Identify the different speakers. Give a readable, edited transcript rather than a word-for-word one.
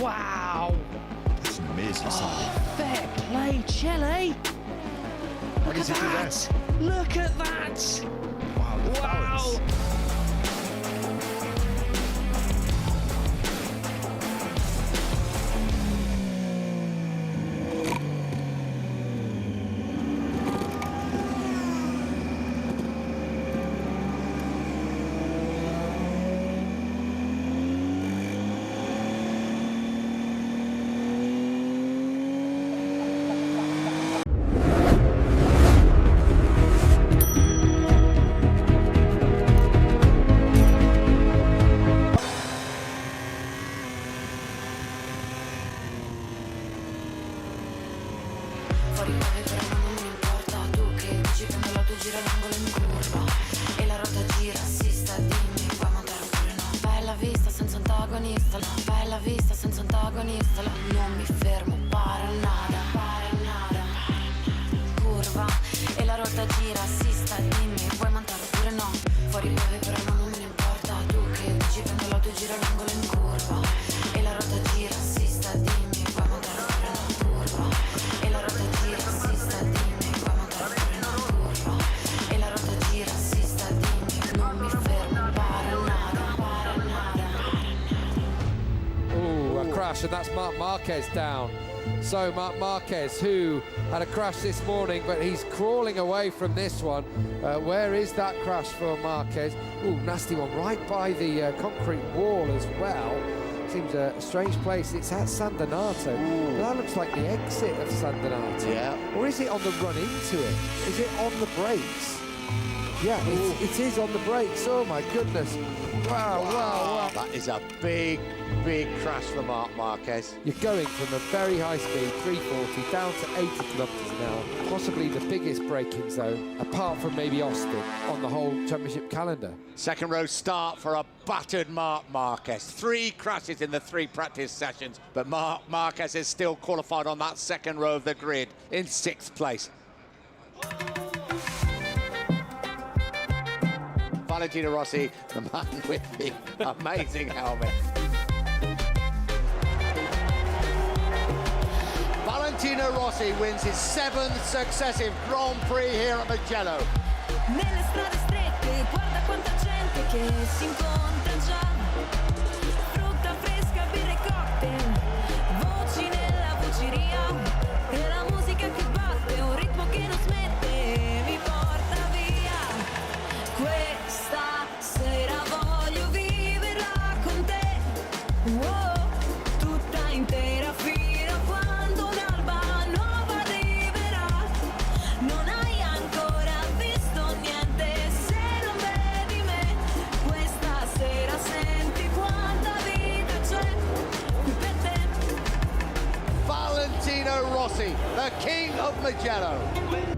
Speaker 1: Wow.
Speaker 2: That's an amazing sign.
Speaker 1: Oh, fair play, Chile.
Speaker 2: What
Speaker 1: Look
Speaker 2: does
Speaker 1: at
Speaker 2: he do
Speaker 1: that. Look at that.
Speaker 2: Wow, the balance.
Speaker 3: Fuori nave però non mi importa, tu che dici quando l'auto gira l'angolo in curva e la ruota gira, assista, dimmi, puoi montare oppure no? Bella vista senza antagonista, la bella vista senza antagonista, la non mi fermo, para nada, curva e la ruota gira, assista, dimmi, puoi montare oppure no? Fuori nave però non me ne importa, tu che dici quando l'auto gira l'angolo in curva e la ruota gira, assista, dimmi, puoi montare oppure no? Curva e la ruota gira, assista, dimmi, puoi montare oppure no? Curva e la ruota gira, assista, dimmi, non mi fermo, para nada.
Speaker 4: Ooh, a crash, and that's Marc Marquez down. So Marc Marquez, who had a crash this morning, but he's crawling away from this one. Where is that crash for Marquez? Ooh, nasty one, right by the concrete wall as well. Seems a strange place. It's at San Donato. But that looks like the exit of San Donato.
Speaker 2: Yeah.
Speaker 4: Or is it on the run into it? Is it on the brakes? Yeah, it is on the brakes. Oh my goodness. Wow.
Speaker 2: That is a big, big crash for Marc Marquez.
Speaker 4: You're going from a very high speed, 340, down to 80 kilometres an hour. Possibly the biggest braking zone, apart from maybe Austin, on the whole championship calendar.
Speaker 2: Second row start for a battered Marc Marquez. 3 crashes in the 3 practice sessions, but Marc Marquez is still qualified on that second row of the grid in 6th place. Valentino Rossi, the man with the amazing helmet. Valentino Rossi wins his 7th successive Grand Prix here at Mugello.
Speaker 3: Nelle strade strette, guarda quanta gente che si incontra già. Frutta fresca, birra e cocktail, voci nella voceria e la musica che batte, un ritmo che non smette, mi porta via. Questa sera voglio viverla con te, wow, tutta intera fino a quando un'alba nuova arriverà. Non hai ancora visto niente se non vedi me. Questa sera senti quanta vita c'è qui per te.
Speaker 2: Valentino Rossi, the king of Mugello.